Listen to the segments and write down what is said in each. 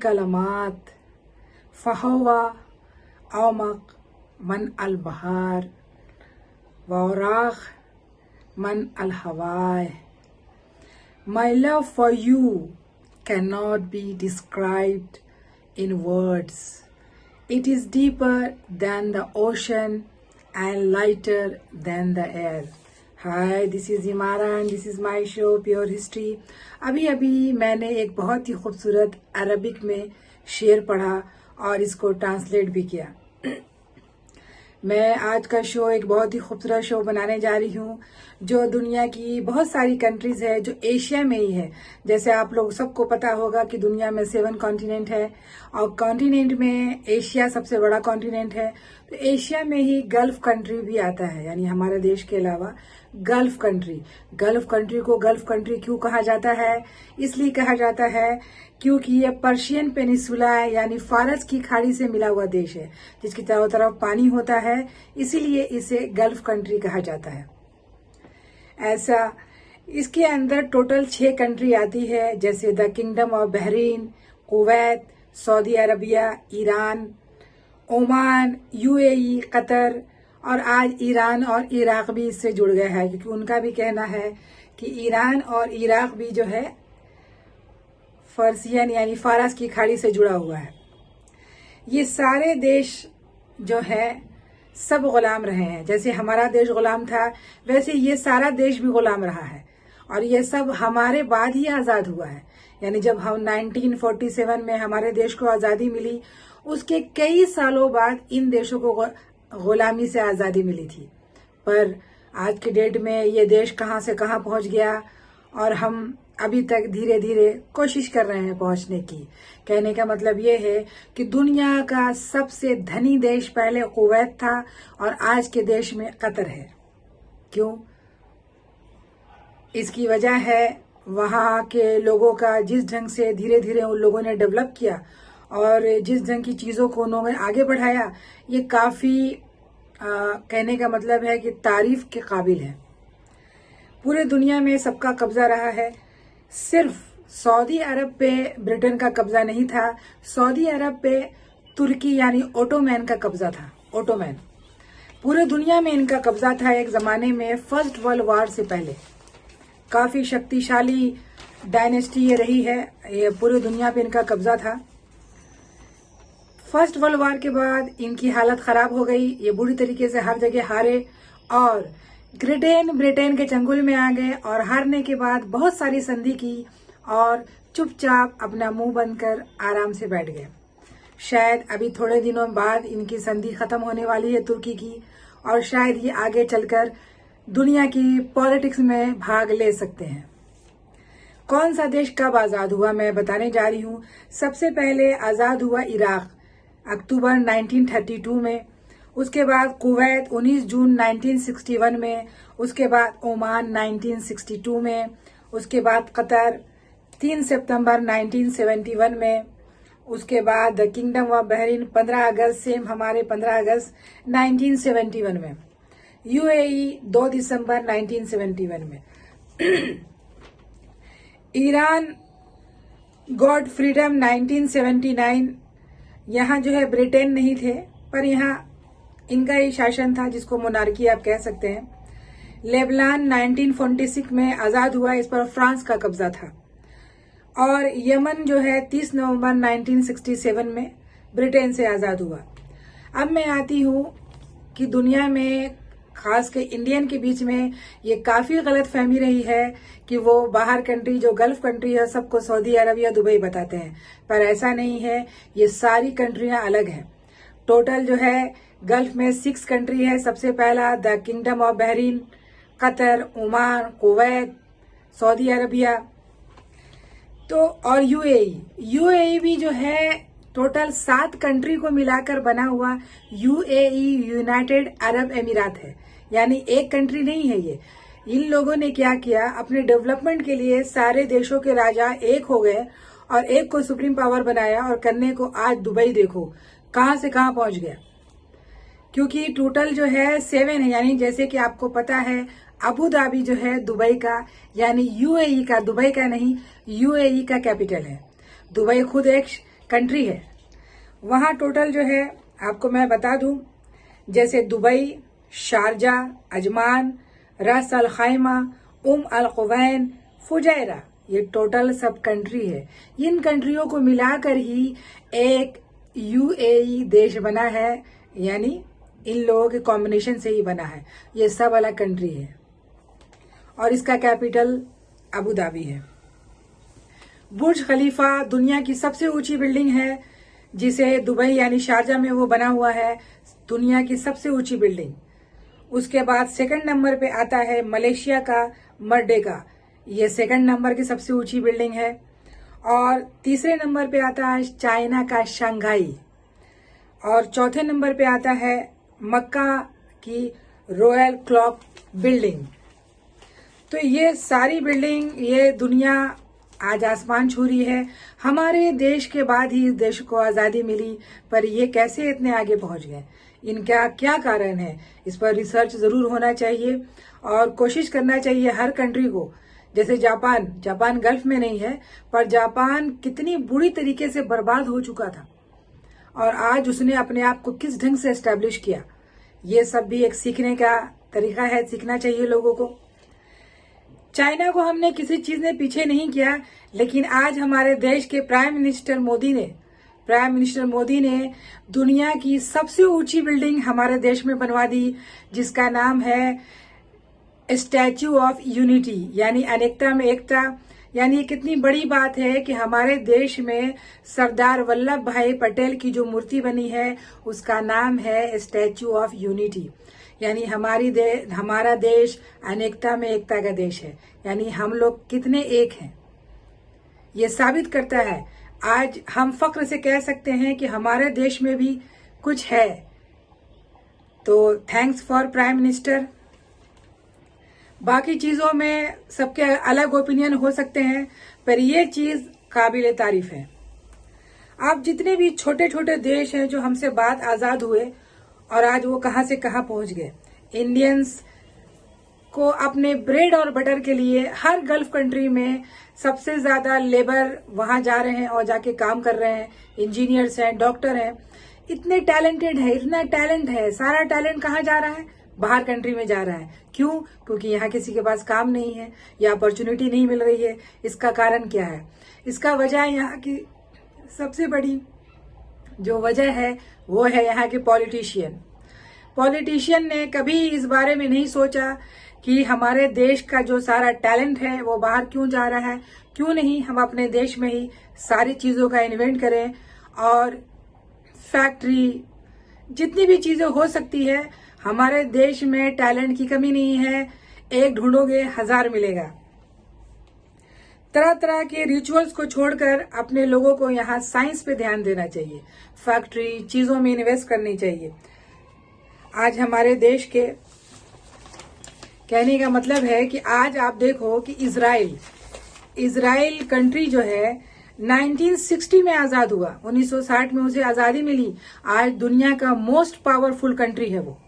कलमात फ़हवा औमक मन अल बहार वौराख मन अल हवाए. My love for you cannot be described in words. It is deeper than the ocean and lighter than the air. Hi, this is Imara and this is my show Pure History. अभी मैंने एक बहुत ही खूबसूरत Arabic में शेर पढ़ा और इसको ट्रांसलेट भी किया. मैं आज का शो एक बहुत ही खूबसूरत शो बनाने जा रही हूँ जो दुनिया की बहुत सारी कंट्रीज है जो एशिया में ही है. जैसे आप लोग सबको पता होगा कि दुनिया में 7 कॉन्टिनेंट है और कॉन्टिनेंट में एशिया सबसे बड़ा कॉन्टिनेंट है. तो एशिया में ही गल्फ कंट्री भी आता है, यानी हमारे देश के अलावा गल्फ कंट्री. गल्फ कंट्री को गल्फ कंट्री क्यों कहा जाता है? इसलिए कहा जाता है क्योंकि ये पर्शियन पेनिसुला है, यानी फारस की खाड़ी से मिला हुआ देश है जिसकी चारों तरफ पानी होता है, इसीलिए इसे गल्फ कंट्री कहा जाता है. ऐसा इसके अंदर टोटल 6 कंट्री आती है, जैसे the kingdom of Bahrain, Kuwait, Saudi Arabia, Iran, Oman, UAE, Qatar और आज ईरान और इराक भी इससे जुड़ गया है क्योंकि उनका भी कहना है कि ईरान और इराक भी जो है फर्सियन यानी फारस की खाड़ी से जुड़ा हुआ है. ये सारे देश जो है सब गुलाम रहे हैं. जैसे हमारा देश गुलाम था वैसे ये सारा देश भी गुलाम रहा है और ये सब हमारे बाद ही आज़ाद हुआ है. यानी जब हम 1947 में हमारे देश को आज़ादी मिली उसके कई सालों बाद इन देशों को गुलामी से आज़ादी मिली थी. पर आज के डेट में ये देश कहाँ से कहाँ पहुँच गया और हम अभी तक धीरे धीरे कोशिश कर रहे हैं पहुंचने की. कहने का मतलब ये है कि दुनिया का सबसे धनी देश पहले कुवैत था और आज के देश में कतर है. क्यों? इसकी वजह है वहाँ के लोगों का जिस ढंग से धीरे धीरे उन लोगों ने डेवलप किया और जिस ढंग की चीज़ों को उन्होंने आगे बढ़ाया, ये काफ़ी कहने का मतलब है कि तारीफ के काबिल है. पूरे दुनिया में सबका कब्जा रहा है. सिर्फ सऊदी अरब पे ब्रिटेन का कब्जा नहीं था, सऊदी अरब पे तुर्की यानी ओटोमैन का कब्जा था. ओटोमैन पूरे दुनिया में इनका कब्जा था एक ज़माने में. फर्स्ट वर्ल्ड वॉर से पहले काफ़ी शक्तिशाली डायनेस्टी ये रही है, ये पूरे दुनिया पे इनका कब्जा था. फर्स्ट वर्ल्ड वॉर के बाद इनकी हालत ख़राब हो गई, ये बुरी तरीके से हर जगह हारे और ब्रिटेन के चंगुल में आ गए और हारने के बाद बहुत सारी संधि की और चुपचाप अपना मुंह बंद कर आराम से बैठ गए. शायद अभी थोड़े दिनों बाद इनकी संधि खत्म होने वाली है तुर्की की और शायद ये आगे चलकर दुनिया की पॉलिटिक्स में भाग ले सकते हैं. कौन सा देश कब आज़ाद हुआ मैं बताने जा रही हूँ. सबसे पहले आज़ाद हुआ इराक अक्टूबर 1932 में, उसके बाद कुवैत 19 जून 1961 में, उसके बाद ओमान 1962 में, उसके बाद कतर 3 सितंबर 1971 में, उसके बाद the kingdom of Bahrain 15 August same हमारे 15 अगस्त 1971 में, यूएई 2 दिसंबर 1971 में. Iran got freedom 1979. यहाँ जो है ब्रिटेन नहीं थे पर यहाँ इनका ही शासन था जिसको मोनार्की आप कह सकते हैं. लेबनान 1946 में आज़ाद हुआ, इस पर फ्रांस का कब्जा था. और यमन जो है 30 नवंबर 1967 में ब्रिटेन से आज़ाद हुआ. अब मैं आती हूँ कि दुनिया में खास के इंडियन के बीच में ये काफ़ी गलत फहमी रही है कि वो बाहर कंट्री जो गल्फ कंट्री है सबको सऊदी अरब या दुबई बताते हैं, पर ऐसा नहीं है. ये सारी कंट्रियाँ अलग हैं. टोटल जो है गल्फ में 6 कंट्री है. सबसे पहला the kingdom of Bahrain, Qatar, Oman, Kuwait, Saudi Arabia तो और यूएई भी जो है टोटल 7 कंट्री को मिलाकर बना हुआ यूएई यूनाइटेड अरब अमीरात है, यानी एक कंट्री नहीं है ये. इन लोगों ने क्या किया, अपने डेवलपमेंट के लिए सारे देशों के राजा एक हो गए और एक को सुप्रीम पावर बनाया और करने को आज दुबई देखो कहाँ से कहाँ पहुंच गया. क्योंकि टोटल जो है 7 है, यानी जैसे कि आपको पता है अबू धाबी जो है दुबई का यानी यूएई का, दुबई का नहीं, यूएई का कैपिटल है. दुबई खुद एक कंट्री है। वहाँ टोटल जो है आपको मैं बता दूं, जैसे दुबई, शारजा, अजमान, रास अल खैमा, अल कुवैन, फुजैरा, ये टोटल सब कंट्री है। इन कंट्रियों को मिलाकर ही एक यूएई देश बना है, यानी इन लोगों के कॉम्बिनेशन से ही बना है। ये सब अलग कंट्री है और इसका कैपिटल अबू धाबी है। बुर्ज खलीफा दुनिया की सबसे ऊंची बिल्डिंग है, जिसे दुबई यानी शारजा में वो बना हुआ है, दुनिया की सबसे ऊंची बिल्डिंग। उसके बाद सेकंड नंबर पे आता है मलेशिया का मर्डेगा, ये सेकंड नंबर की सबसे ऊंची बिल्डिंग है। और तीसरे नंबर पे आता है चाइना का शंघाई, और चौथे नंबर पे आता है मक्का की रॉयल क्लॉक बिल्डिंग। तो ये सारी बिल्डिंग, ये दुनिया आज आसमान छू रही है। हमारे देश के बाद ही इस देश को आजादी मिली, पर ये कैसे इतने आगे पहुंच गए, इनका क्या कारण है, इस पर रिसर्च जरूर होना चाहिए और कोशिश करना चाहिए हर कंट्री को। जैसे जापान गल्फ में नहीं है, पर जापान कितनी बुरी तरीके से बर्बाद हो चुका था और आज उसने अपने आप को किस ढंग से एस्टेब्लिश किया, ये सब भी एक सीखने का तरीका है, सीखना चाहिए लोगों को। चाइना को हमने किसी चीज ने पीछे नहीं किया, लेकिन आज हमारे देश के प्राइम मिनिस्टर मोदी ने दुनिया की सबसे ऊंची बिल्डिंग हमारे देश में बनवा दी, जिसका नाम है स्टैच्यू ऑफ यूनिटी, यानी अनेकता में एकता। यानी ये कितनी बड़ी बात है कि हमारे देश में सरदार वल्लभ भाई पटेल की जो मूर्ति बनी है उसका नाम है स्टैच्यू ऑफ यूनिटी। यानी हमारा देश अनेकता में एकता का देश है, यानी हम लोग कितने एक हैं, ये साबित करता है। आज हम फक्र से कह सकते हैं कि हमारे देश में भी कुछ है। तो थैंक्स फॉर प्राइम मिनिस्टर। बाकी चीजों में सबके अलग ओपिनियन हो सकते हैं, पर ये चीज काबिले तारीफ है। आप जितने भी छोटे छोटे देश हैं जो हमसे बाद आजाद हुए और आज वो कहां से कहां पहुंच गए। इंडियंस को अपने ब्रेड और बटर के लिए हर गल्फ कंट्री में सबसे ज्यादा लेबर वहां जा रहे हैं और जाके काम कर रहे हैं। इंजीनियर्स हैं, डॉक्टर हैं, इतने टैलेंटेड है, इतना टैलेंट है। सारा टैलेंट कहाँ जा रहा है? बाहर कंट्री में जा रहा है। क्यों? क्योंकि यहाँ किसी के पास काम नहीं है या अपॉर्चुनिटी नहीं मिल रही है। इसका कारण क्या है? इसका वजह यहाँ की सबसे बड़ी जो वजह है वो है यहाँ के पॉलिटिशियन ने कभी इस बारे में नहीं सोचा कि हमारे देश का जो सारा टैलेंट है वो बाहर क्यों जा रहा है। क्यों नहीं हम अपने देश में ही सारी चीजों का इन्वेंट करें और फैक्ट्री जितनी भी चीजें हो सकती है। हमारे देश में टैलेंट की कमी नहीं है, एक ढूंढोगे हजार मिलेगा। तरह तरह के रिचुअल्स को छोड़कर अपने लोगों को यहाँ साइंस पे ध्यान देना चाहिए, फैक्ट्री चीजों में इन्वेस्ट करनी चाहिए। आज हमारे देश के कहने का मतलब है कि आज आप देखो कि इजराइल कंट्री जो है 1960 में आजाद हुआ, 1960 में उसे आजादी मिली। आज दुनिया का मोस्ट पावरफुल कंट्री है वो।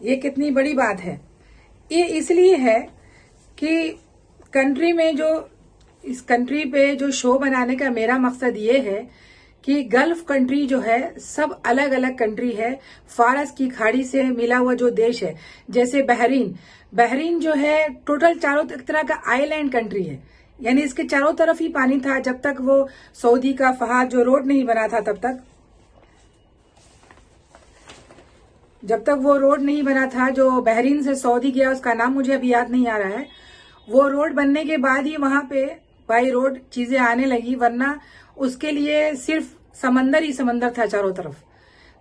ये कितनी बड़ी बात है। ये इसलिए है कि कंट्री में इस कंट्री पे जो शो बनाने का मेरा मकसद ये है कि गल्फ कंट्री जो है सब अलग अलग कंट्री है। फारस की खाड़ी से मिला हुआ जो देश है, जैसे बहरीन जो है टोटल चारों तरह का आइलैंड कंट्री है, यानी इसके चारों तरफ ही पानी था जब तक वो सऊदी का फहाद जो रोड नहीं बना था जब तक वो रोड नहीं बना था जो बहरीन से सऊदी गया, उसका नाम मुझे अभी याद नहीं आ रहा है। वो रोड बनने के बाद ही वहां पे बाई रोड चीजें आने लगी, वरना उसके लिए सिर्फ समंदर ही समंदर था चारों तरफ।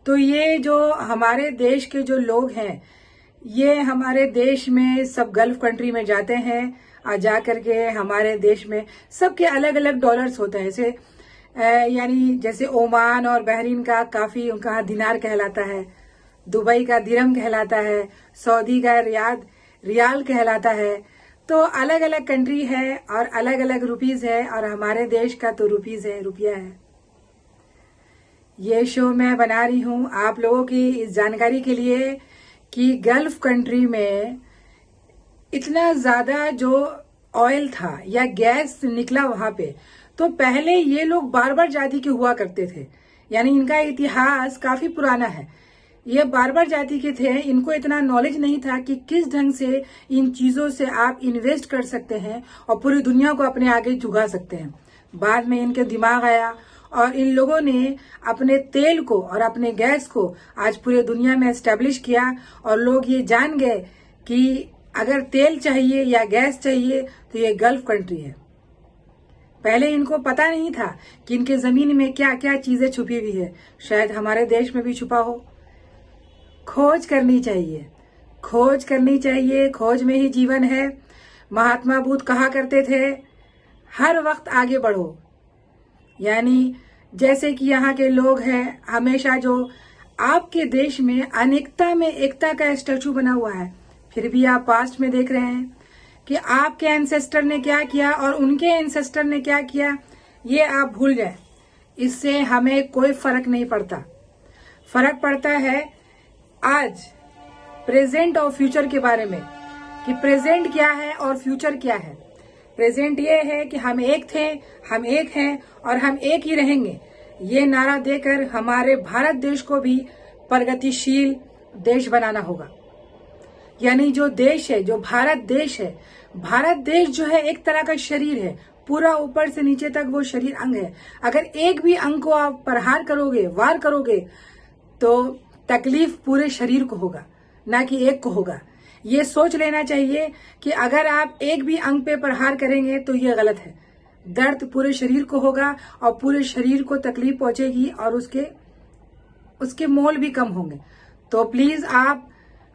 तो ये जो हमारे देश के जो लोग हैं, ये हमारे देश में सब गल्फ कंट्री में जाते हैं और जा करके हमारे देश में सबके अलग अलग डॉलर्स होते हैं। ऐसे यानी जैसे ओमान और बहरीन का काफी उनका दिनार कहलाता है, दुबई का दिरहम कहलाता है, सऊदी का रियाल कहलाता है। तो अलग अलग कंट्री है और अलग अलग रुपीज है, और हमारे देश का तो रुपीज है, रुपया है। ये शो मैं बना रही हूं आप लोगों की इस जानकारी के लिए कि गल्फ कंट्री में इतना ज्यादा जो ऑयल था या गैस निकला वहां पे, तो पहले ये लोग बार्बर जाति के हुआ करते थे, यानी इनका इतिहास काफी पुराना है। ये बार्बर जाति के थे, इनको इतना नॉलेज नहीं था कि किस ढंग से इन चीजों से आप इन्वेस्ट कर सकते हैं और पूरी दुनिया को अपने आगे झुका सकते हैं। बाद में इनके दिमाग आया और इन लोगों ने अपने तेल को और अपने गैस को आज पूरे दुनिया में एस्टेब्लिश किया और लोग ये जान गए कि अगर तेल चाहिए या गैस चाहिए तो ये गल्फ कंट्री है। पहले इनको पता नहीं था कि इनके जमीन में क्या क्या चीजें छुपी हुई है, शायद हमारे देश में भी छुपा हो। खोज करनी चाहिए, खोज करनी चाहिए, खोज में ही जीवन है। महात्मा बुद्ध कहा करते थे हर वक्त आगे बढ़ो, यानी जैसे कि यहाँ के लोग हैं, हमेशा जो आपके देश में अनेकता में एकता का स्टैचू बना हुआ है, फिर भी आप पास्ट में देख रहे हैं कि आपके एंसेस्टर ने क्या किया और उनके एंसेस्टर ने क्या किया, ये आप भूल जाए। इससे हमें कोई फर्क नहीं पड़ता। फर्क पड़ता है आज प्रेजेंट और फ्यूचर के बारे में, कि प्रेजेंट क्या है और फ्यूचर क्या है। प्रेजेंट ये है कि हम एक थे, हम एक हैं और हम एक ही रहेंगे। ये नारा देकर हमारे भारत देश को भी प्रगतिशील देश बनाना होगा। यानी जो देश है, जो भारत देश है, भारत देश जो है एक तरह का शरीर है, पूरा ऊपर से नीचे तक वो शरीर अंग है। अगर एक भी अंग को आप प्रहार करोगे, वार करोगे, तो तकलीफ पूरे शरीर को होगा, ना कि एक को होगा। ये सोच लेना चाहिए कि अगर आप एक भी अंग पे प्रहार करेंगे तो ये गलत है। दर्द पूरे शरीर को होगा और पूरे शरीर को तकलीफ पहुंचेगी और उसके मोल भी कम होंगे। तो प्लीज आप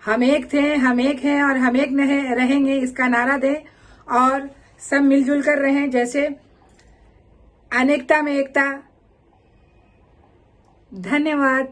हम एक थे, हम एक हैं और हम एक रहेंगे, इसका नारा दें और सब मिलजुल कर रहें, जैसे अनेकता में एकता। धन्यवाद।